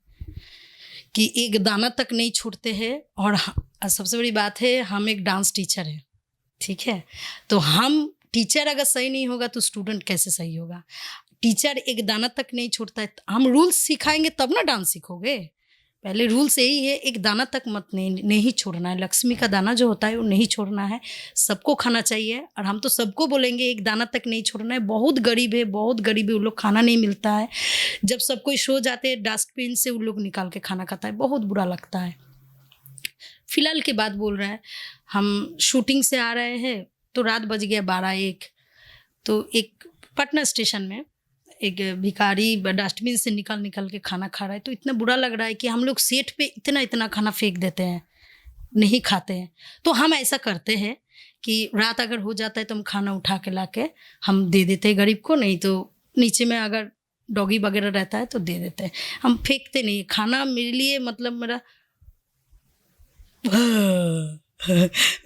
कि एक दाना तक नहीं छोड़ते हैं। और सबसे बड़ी बात है हम एक डांस टीचर है, ठीक है, तो हम टीचर अगर सही नहीं होगा तो स्टूडेंट कैसे सही होगा। टीचर एक दाना तक नहीं छोड़ता है, हम रूल्स सिखाएंगे तब ना डांस सीखोगे। पहले रूल्स यही है, एक दाना तक मत नहीं छोड़ना है। लक्ष्मी का दाना जो होता है वो नहीं छोड़ना है, सबको खाना चाहिए। और हम तो सबको बोलेंगे एक दाना तक नहीं छोड़ना है। बहुत गरीब है, बहुत गरीब है, उन लोग खाना नहीं मिलता है। जब सब कोई सो जाते हैं डस्टबिन से उन लोग निकाल के खाना खाता है, बहुत बुरा लगता है। फिलहाल की बात बोल रहा है, हम शूटिंग से आ रहे हैं तो रात बज गया 12-1, तो एक पटना स्टेशन में एक भिखारी डस्टबिन से निकल के खाना खा रहा है। तो इतना बुरा लग रहा है कि हम लोग सेट पे इतना खाना फेंक देते हैं, नहीं खाते हैं। तो हम ऐसा करते हैं कि रात अगर हो जाता है तो हम खाना उठा के ला के हम दे देते हैं गरीब को, नहीं तो नीचे में अगर डॉगी वगैरह रहता है तो दे देते हैं। हम फेंकते नहीं खाना, मेरे लिए मतलब मेरा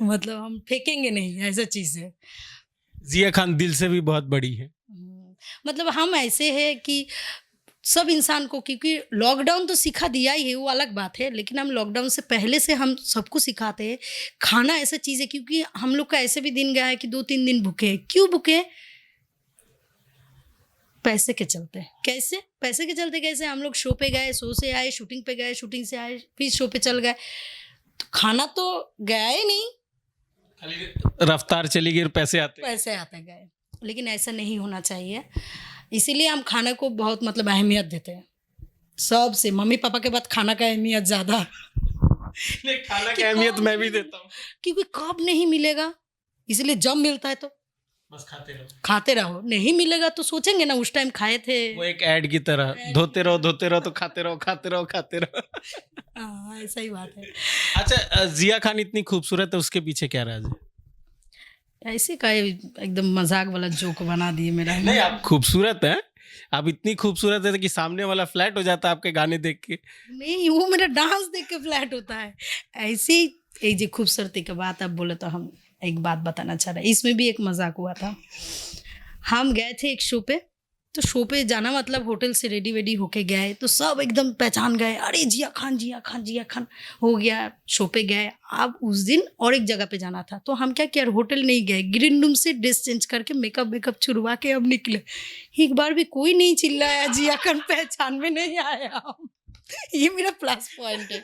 मतलब हम फेंकेंगे नहीं, ऐसा चीज़ है। जिया खान दिल से भी बहुत बड़ी है। मतलब हम ऐसे हैं कि सब इंसान को, क्योंकि लॉकडाउन तो सिखा दिया ही है, वो अलग बात है, लेकिन हम लॉकडाउन से पहले से हम सबको सिखाते हैं खाना ऐसा चीज़ है। क्योंकि हम लोग का ऐसे भी दिन गया है कि 2-3 दिन भूखे हैं। क्यों भूखे? पैसे के चलते। कैसे? पैसे के चलते कैसे? हम लोग शो पे गए, शो से आए, शूटिंग पे गए, शूटिंग से आए, फिर शो पे चल गए, तो खाना तो गया ही नहीं, खाली रफ्तार चली गई और पैसे आते गए। लेकिन ऐसा नहीं होना चाहिए, इसीलिए हम खाना को बहुत मतलब अहमियत देते हैं सबसे। मम्मी पापा के बाद खाना का अहमियत ज़्यादा। नहीं, खाना की अहमियत मैं भी देता हूँ, क्योंकि कब नहीं मिलेगा, इसलिए जब मिलता है तो बस खाते रहो। नहीं मिलेगा तो सोचेंगे ना उस टाइम खाए थे, वो एक ऐड की तरह, धोते रहो तो खाते रहो। हाँ ऐसा ही बात है। अच्छा, जिया खान इतनी खूबसूरत है, उसके पीछे क्या राज है? ऐसे का एकदम मजाक वाला जोक बना दिए मेरा। नहीं, आप खूबसूरत हैं, आप इतनी खूबसूरत है कि सामने वाला फ्लैट हो जाता है आपके गाने देख के। नहीं, वो मेरा डांस देख के फ्लैट होता है। ऐसे ही जो खूबसूरती की बात आप बोले तो हम एक बात बताना चाह रहे हैं, इसमें भी एक मजाक हुआ था। हम गए थे एक शो पे, तो शो पे जाना मतलब होटल से रेडी वेडी होके गए, तो सब एकदम पहचान गए, अरे जिया खान हो गया। शो पे गए, अब उस दिन और एक जगह पे जाना था, तो हम क्या किया, होटल नहीं गए, ग्रीन रूम से ड्रेस चेंज करके मेकअप छुड़वा के अब निकले। एक बार भी कोई नहीं चिल्लाया, जिया खान पहचान में नहीं आया। ये मेरा प्लस पॉइंट है।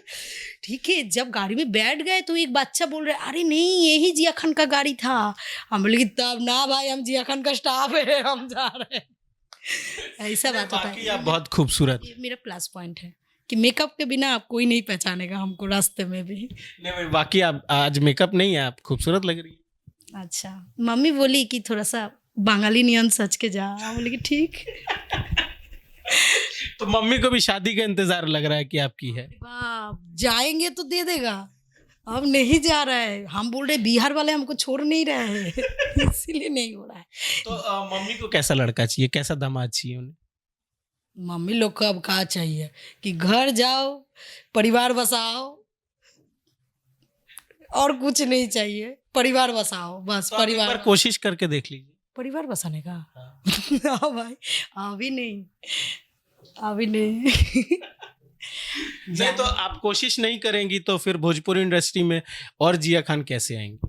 ठीक है, जब गाड़ी में बैठ गए तो एक बच्चा बोल रहा है, अरे नहीं यही जिया खान का गाड़ी था। हम बोले कि तब ना भाई, हम जिया खान का स्टाफ है, हम जा रहे हैं। ऐसा बात होता है। आप बहुत खूबसूरत। ये मेरा प्लस पॉइंट है कि मेकअप के बिना आप कोई नहीं पहचानेगा हमको रास्ते में भी। नहीं, बाकी आप आज मेकअप नहीं है, आप खूबसूरत लग रही है। अच्छा, मम्मी बोली कि थोड़ा सा बंगाली नियन सच के जा, बोले कि ठीक। तो मम्मी को भी शादी का इंतजार लग रहा है कि आपकी है? जाएंगे तो दे देगा, अब नहीं जा रहा है। हम बोल रहे बिहार वाले हमको छोड़ नहीं रहे हैं, इसीलिए नहीं हो रहा है। तो मम्मी को कैसा लड़का चाहिए, कैसा दामाद चाहिए उन्हें? मम्मी लोग को अब क्या चाहिए कि घर जाओ, परिवार बसाओ, और कुछ नहीं चाहिए, परिवार बसाओ बस। तो परिवार, एक बार कोशिश करके देख लीजिए परिवार बसाने का। हाँ। हाँ भाई, अभी नहीं। नहीं, तो आप कोशिश नहीं करेंगी तो फिर भोजपुरी इंडस्ट्री में और जिया खान कैसे आएंगे?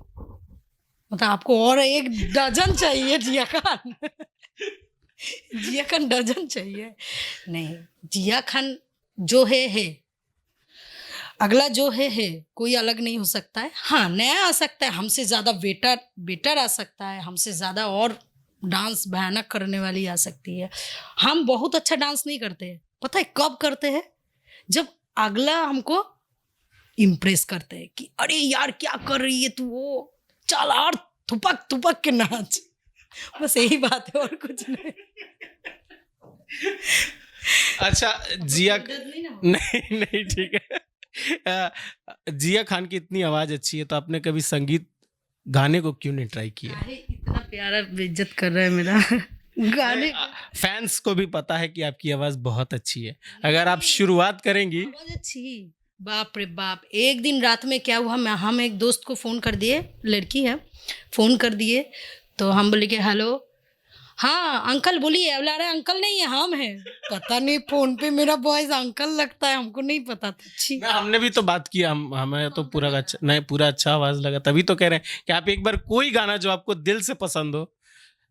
मतलब आपको और एक डजन चाहिए जिया खान? जिया खान डजन चाहिए? नहीं, जिया खान जो है, अगला जो है कोई अलग नहीं हो सकता है। हाँ, नया आ सकता है, हमसे ज़्यादा बेटर आ सकता है, हमसे ज़्यादा और डांस भयानक करने वाली आ सकती है। हम बहुत अच्छा डांस नहीं करते, पता है कब करते हैं? जब अगला हमको इम्प्रेस करते हैं कि अरे यार क्या कर रही है तू, वो चल और थुपक थुपक के नाच। बस यही बात है और कुछ नहीं। अच्छा जिया, दर्द नहीं ना? नहीं नहीं ठीक है। जिया खान की इतनी आवाज अच्छी है तो आपने कभी संगीत गाने को क्यों नहीं ट्राई किया? काहे इतना प्यारा बेइज्जत कर रहा है मेरा गाने। फैंस को भी पता है कि आपकी आवाज बहुत अच्छी है, अगर आप शुरुआत करेंगी। आवाज अच्छी, बाप रे बाप। एक दिन रात में क्या हुआ, हम एक दोस्त को फ़ोन कर दिए, लड़की है, फ़ोन कर दिए तो हम बोले कि हेलो, हाँ अंकल बोलिए। अब ला रहे अंकल नहीं है, हम हैं। पता नहीं फ़ोन पे मेरा वॉइस अंकल लगता है, हमको नहीं पता था। छी। ना हमने भी तो बात किया, हमें तो पूरा अच्छा नहीं, पूरा अच्छा आवाज लगा, तभी तो कह रहे हैं कि आप एक बार कोई गाना जो आपको दिल से पसंद हो,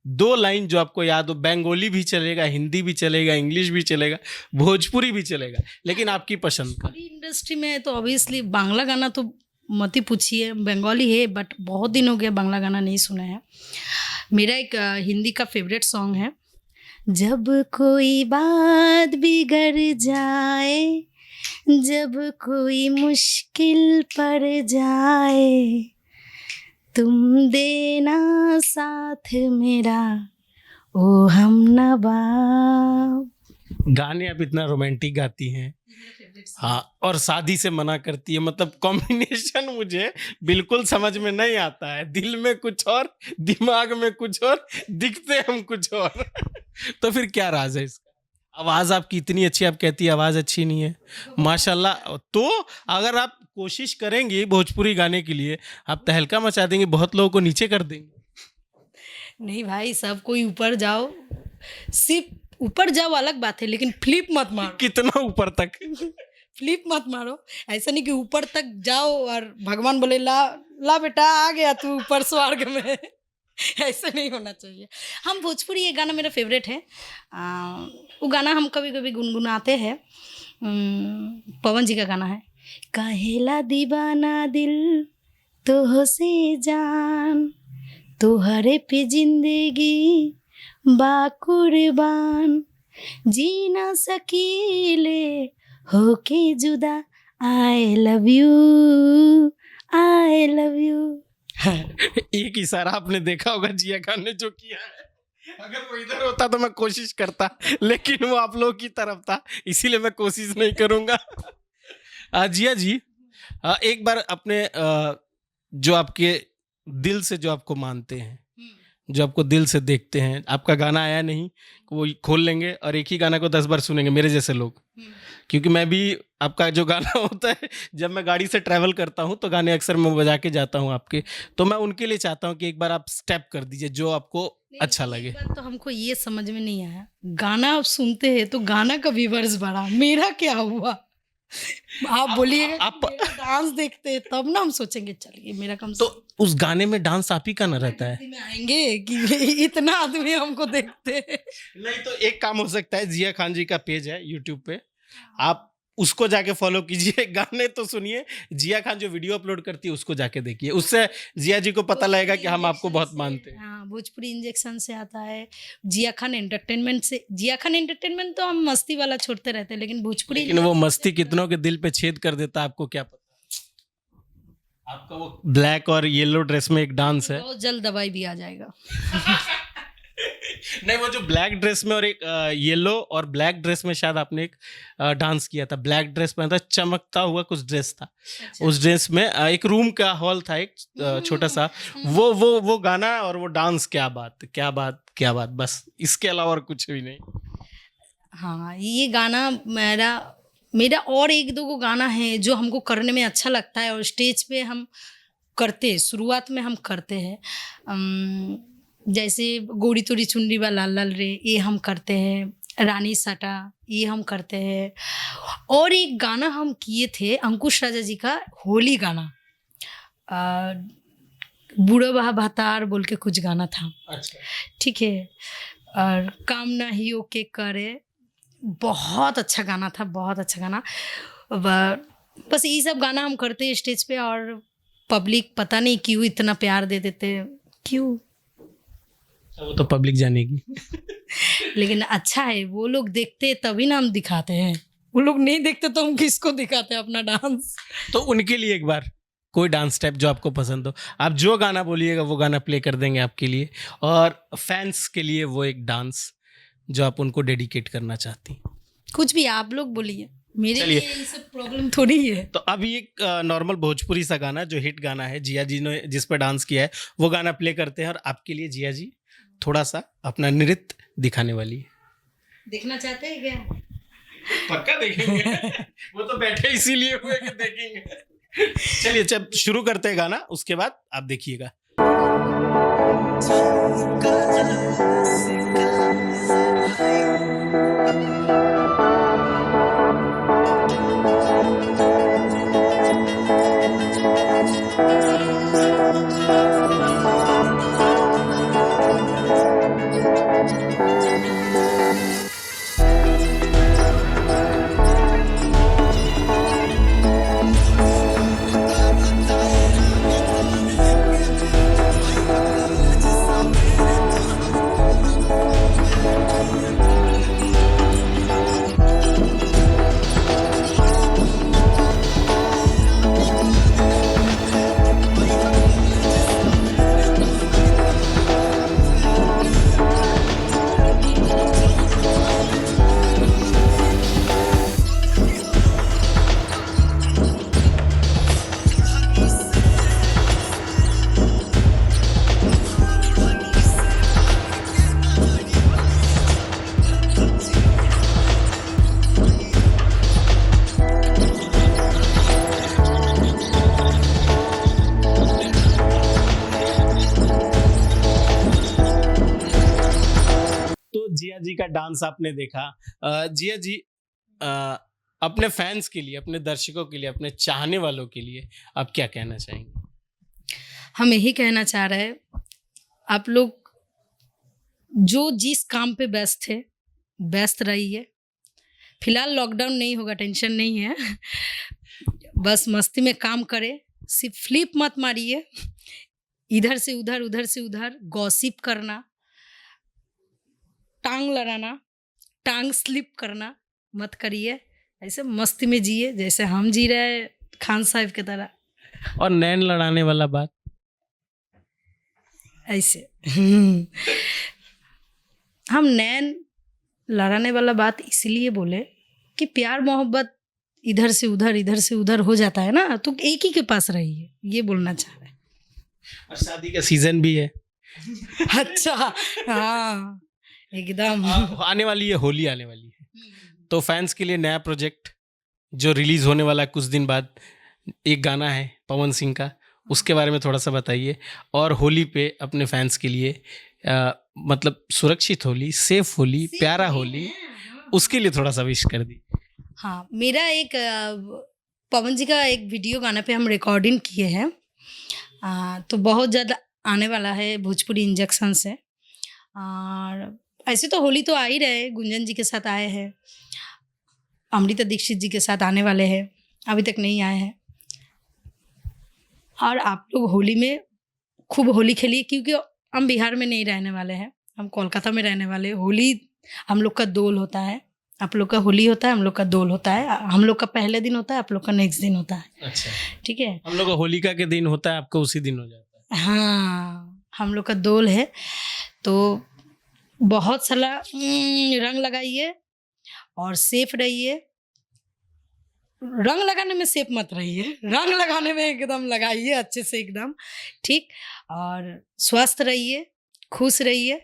2 लाइन जो आपको याद हो, बंगाली भी चलेगा, हिंदी भी चलेगा, इंग्लिश भी चलेगा, भोजपुरी भी चलेगा, लेकिन आपकी पसंद का। इंडस्ट्री में है तो ऑब्वियसली बांग्ला गाना तो मत ही पूछिए, बंगाली है बट बहुत दिन हो गया बांग्ला गाना नहीं सुना है। मेरा एक हिंदी का फेवरेट सॉन्ग है, जब कोई बात बिगड़ जाए, जब कोई मुश्किल पड़ जाए, तुम देना साथ मेरा ओ हमनवा। गाने आप इतना रोमांटिक गाती हैं, हाँ, और शादी से मना करती है, मतलब कॉम्बिनेशन मुझे बिल्कुल समझ में नहीं आता है। दिल में कुछ और, दिमाग में कुछ और, दिखते हम कुछ और। तो फिर क्या राज है इसका? आवाज आपकी इतनी अच्छी, आप कहती है आवाज अच्छी नहीं है, माशाल्लाह। तो अगर आप कोशिश करेंगी भोजपुरी गाने के लिए, आप तहलका मचा देंगे, बहुत लोगों को नीचे कर देंगे। नहीं भाई, सब कोई ऊपर जाओ, सिर्फ ऊपर जाओ अलग बात है, लेकिन फ्लिप मत मारो। कितना ऊपर तक? फ्लिप मत मारो। ऐसा नहीं कि ऊपर तक जाओ और भगवान बोले ला ला बेटा आ गया तू ऊपर स्वर्ग में। ऐसा नहीं होना चाहिए। हम भोजपुरी, ये गाना मेरा फेवरेट है। वो गाना हम कभी कभी गुनगुनाते हैं। पवन जी का गाना है, कहेला दीवाना दिल तो से जान, तोहरे पे जिंदगी बाकुर्बान, जी ना सकीले होके जुदा, I love you, I love you. एक इशारा आपने देखा होगा जिया खान ने जो किया है, अगर वो इधर होता तो मैं कोशिश करता, लेकिन वो आप लोगों की तरफ था, इसीलिए मैं कोशिश नहीं करूंगा। जिया जी, एक बार अपने जो आपके दिल से जो आपको मानते हैं, जो आपको दिल से देखते हैं, आपका गाना आया नहीं, वो खोल लेंगे और एक ही गाना को 10 बार सुनेंगे, मेरे जैसे लोग। क्योंकि मैं भी, आपका जो गाना होता है, जब मैं गाड़ी से ट्रैवल करता हूँ तो गाने अक्सर मैं बजा के जाता हूँ आपके, तो मैं उनके लिए चाहता हूँ कि एक बार आप स्टेप कर दीजिए जो आपको अच्छा लगे। एक बात तो हमको ये समझ में नहीं आया, गाना आप सुनते हैं तो गाना का व्यूअर्स बढ़ा, मेरा क्या हुआ? आप बोलिएगा आप डांस देखते हैं तब ना हम सोचेंगे चलिए मेरा कम तो उस गाने में डांस आप ही का ना रहता है। में आएंगे कि इतना आदमी हमको देखते हैं। नहीं तो एक काम हो सकता है, जिया खान जी का पेज है यूट्यूब पे, आप उसको जाके फॉलो कीजिए, गाने तो सुनिए, जिया खान जो वीडियो अपलोड करती है उसको जाके देखिए, उससे जिया जी को पता लगेगा कि हम आपको बहुत मानते हैं। हाँ, भोजपुरी इंजेक्शन से आता है, जिया खान एंटरटेनमेंट से। जिया खान एंटरटेनमेंट तो हम मस्ती वाला छोड़ते रहते हैं, लेकिन भोजपुरी, लेकिन वो मस्ती कितनों के दिल पे छेद कर देता है, आपको क्या पता। आपका वो ब्लैक और येलो ड्रेस में एक डांस है, बहुत जल्द दवाई भी आ जाएगा। नहीं वो जो ब्लैक ड्रेस में और एक येलो और ब्लैक ड्रेस में शायद आपने एक डांस किया था, ब्लैक ड्रेस पहना था, चमकता हुआ कुछ ड्रेस था। अच्छा। उस ड्रेस में एक रूम का हॉल था, एक छोटा सा, वो गाना और वो डांस, क्या बात क्या बात क्या बात, बस इसके अलावा और कुछ भी नहीं। हाँ, ये गाना मेरा और एक दो को गाना है जो हमको करने में अच्छा लगता है और स्टेज पे हम करते हैं, शुरुआत में हम करते हैं। जैसे गोरी तोरी चुनरी वा लाल लाल रे, ये हम करते हैं। रानी साटा, ये हम करते हैं। और एक गाना हम किए थे अंकुश राजा जी का, होली गाना, बूढ़ा बहा भातार बोल के कुछ गाना था। अच्छा, ठीक है। और काम ना ही ओके करे, बहुत अच्छा गाना था, बहुत अच्छा गाना। बस ये सब गाना हम करते हैं स्टेज पे, और पब्लिक पता नहीं क्यों इतना प्यार दे देते, क्यों? वो तो पब्लिक जानेगी। लेकिन अच्छा है, वो लोग देखते तभी ना हम दिखाते हैं, वो लोग नहीं देखते तो हम किसको दिखाते हैं अपना डांस। तो उनके लिए एक बार कोई डांस स्टेप जो आपको पसंद हो, आप जो गाना बोलिएगा वो गाना प्ले कर देंगे आपके लिए, और फैंस के लिए वो एक डांस जो आप उनको डेडिकेट करना चाहती। कुछ भी आप लोग बोलिए, मेरे चलिए। लिए ये सब प्रॉब्लम थोड़ी है। तो अभी एक नॉर्मल भोजपुरी सा गाना जो हिट गाना है, जिया जी ने जिस पर डांस किया है, वो गाना प्ले करते हैं, और आपके लिए जिया जी थोड़ा सा अपना नृत्य दिखाने वाली है। देखना चाहते हैं क्या? पक्का देखेंगे। वो तो बैठे इसीलिए हुए कि देखेंगे। चलिए, जब शुरू करते हैं गाना, उसके बाद आप देखिएगा। तो जिया जी का डांस आपने देखा। जिया जी, अपने फैंस के लिए, अपने दर्शकों के लिए, अपने चाहने वालों के लिए आप क्या कहना चाहेंगे? हम यही कहना चाह रहे हैं, आप लोग जो जिस काम पे व्यस्त थे, व्यस्त रहिए। फिलहाल लॉकडाउन नहीं होगा, टेंशन नहीं है। बस मस्ती में काम करें, सिर्फ फ्लिप मत मारिए, इधर से उधर, उधर से उधर गॉसिप करना, टांग लड़ाना, टांग स्लिप करना मत करिए। ऐसे मस्ती में जिए जैसे हम जी रहे हैं, खान साहब की तरह। और नैन लड़ाने वाला बात? ऐसे हम नैन लड़ाने वाला बात इसलिए बोले कि प्यार मोहब्बत इधर से उधर, इधर से उधर हो जाता है ना, तो एक ही के पास रहिए, ये बोलना चाह रहे हैं। और शादी का सीजन भी है। अच्छा, हाँ एकदम। आने वाली है, होली आने वाली है, तो फैंस के लिए नया प्रोजेक्ट जो रिलीज होने वाला है कुछ दिन बाद, एक गाना है पवन सिंह का, उसके बारे में थोड़ा सा बताइए। और होली पे अपने फैंस के लिए मतलब सुरक्षित होली, सेफ होली, प्यारा होली, उसके लिए थोड़ा सा विश कर दी। हाँ, मेरा एक पवन जी का एक वीडियो गाना पे हम रिकॉर्डिंग किए हैं, तो बहुत ज़्यादा आने वाला है भोजपुरी इंजेक्शन से। और ऐसे तो होली तो आ ही रहे, गुंजन जी के साथ आए हैं, अमृता दीक्षित जी के साथ आने वाले हैं, अभी तक नहीं आए हैं। और आप लोग होली में खूब होली खेलिए, क्योंकि हम बिहार में नहीं रहने वाले हैं, हम कोलकाता में रहने वाले हैं। होली हम लोग का दोल होता है, आप लोग का होली होता है, हम लोग का दोल होता है। हम लोग का पहले दिन होता है, आप लोग का नेक्स्ट दिन होता है। अच्छा, ठीक है, हम लोग का होलिका के दिन होता है, आपका उसी दिन हो जाता है। हाँ, हम लोग का दोल है। तो बहुत सारा रंग लगाइए और सेफ रहिए। रंग लगाने में सेफ मत रहिए, रंग लगाने में एकदम लगाइए अच्छे से एकदम, ठीक। और स्वस्थ रहिए, खुश रहिए,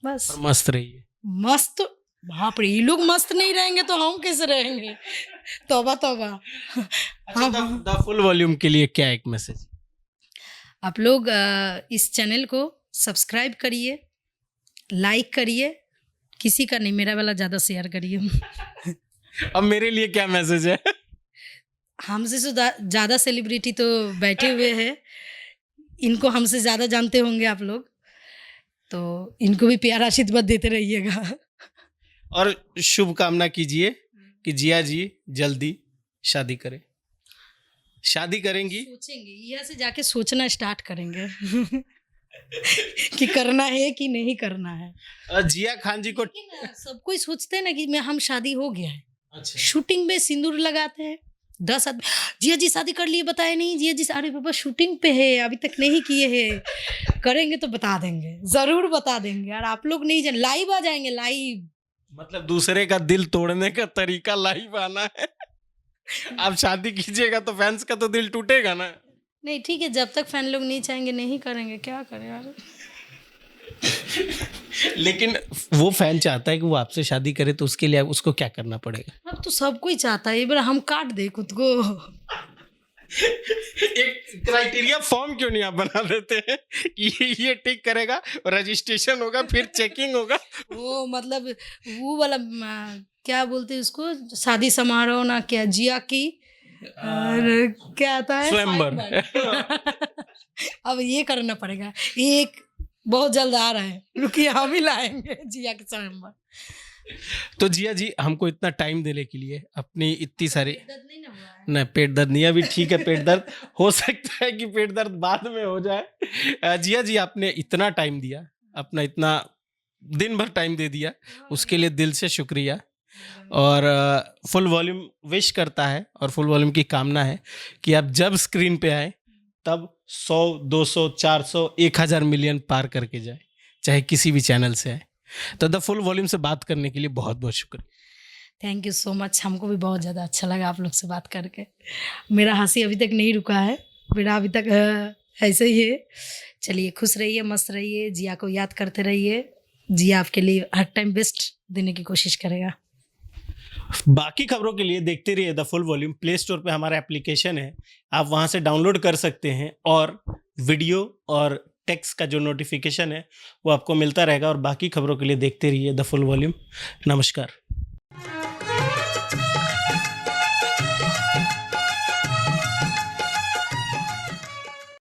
बस। और मस्त रहिए। मस्त, बाप रे, ये लोग मस्त नहीं रहेंगे तो हम कैसे रहेंगे? तौबा तौबा। अच्छा, द फुल वॉल्यूम के लिए क्या एक मैसेज? आप लोग इस चैनल को सब्सक्राइब करिए, लाइक करिए, किसी का नहीं, मेरा वाला ज़्यादा शेयर करिए। अब मेरे लिए क्या मैसेज है? हमसे ज़्यादा सेलिब्रिटी तो बैठे हुए हैं, इनको हमसे ज़्यादा जानते होंगे आप लोग, तो इनको भी प्यार आशीर्वाद देते रहिएगा। और शुभकामना कीजिए कि जिया जी जल्दी शादी करें। शादी करेंगी? सोचेंगे, यहाँ से जाके सोचना स्टार्ट करेंगे। कि करना है कि नहीं करना है। जिया खान जी को लेकिन सब कोई सोचते हैं ना कि मैं हम शादी हो गया है, अच्छा शूटिंग में सिंदूर लगाते हैं 10 आदमी, जिया जी शादी कर लिए बताए नहीं, जिया जी अरे पापा शूटिंग पे है अभी तक नहीं किए हैं, करेंगे तो बता देंगे, जरूर बता देंगे। और आप लोग नहीं जान, लाइव आ जाएंगे लाइव। मतलब दूसरे का दिल तोड़ने का तरीका लाइव आना है। आप शादी कीजिएगा तो फैंस का तो दिल टूटेगा ना। नहीं ठीक है, जब तक फैन लोग नहीं चाहेंगे नहीं करेंगे, क्या करें यार। लेकिन वो फैन चाहता है कि वो आपसे शादी करे, तो उसके लिए उसको क्या करना पड़ेगा? अब तो सब कोई चाहता है, ये बार हम काट दे खुद को। एक क्राइटेरिया फॉर्म क्यों नहीं आप बना देते हैं कि ये टिक करेगा, रजिस्ट्रेशन होगा, फिर चेकिंग होगा। वो मतलब वो वाला क्या बोलते हैं उसको, शादी समारोह ना क्या, जिया की और क्या आता है, स्वयंवर। अब ये करना पड़ेगा, एक बहुत जल्द आ रहा है, रुकिए हम ही लाएंगे जिया के स्वयंवर। तो जिया जी, हमको इतना टाइम देने के लिए, अपनी इतनी सारी दर्द नहीं ना हुआ है? नहीं, पेट दर्द नहीं, अभी ठीक है। पेट दर्द हो सकता है कि पेट दर्द बाद में हो जाए। जिया जी, आपने इतना टाइम दिया, अपना इतना दिन भर टाइम दे दिया, उसके लिए दिल से शुक्रिया। और फुल वॉल्यूम विश करता है और फुल वॉल्यूम की कामना है कि आप जब स्क्रीन पे आए तब 100, 200, 400, 1000 मिलियन पार करके जाए, चाहे किसी भी चैनल से आए। तो द फुल वॉल्यूम से बात करने के लिए बहुत बहुत शुक्रिया। थैंक यू सो मच, हमको भी बहुत ज़्यादा अच्छा लगा आप लोग से बात करके। मेरा हंसी अभी तक नहीं रुका है, मेरा अभी तक ऐसे ही है। चलिए, खुश रहिए, मस्त रहिए, जिया को याद करते रहिए, जिया आपके लिए हर टाइम बेस्ट देने की कोशिश करेगा। बाकी खबरों के लिए देखते रहिए the full volume. Play store पे हमारा एप्लीकेशन है, आप वहां से डाउनलोड कर सकते हैं और वीडियो और टेक्स्ट का जो नोटिफिकेशन है वो आपको मिलता रहेगा। और बाकी खबरों के लिए देखते रहिए द फुल वॉल्यूम। नमस्कार।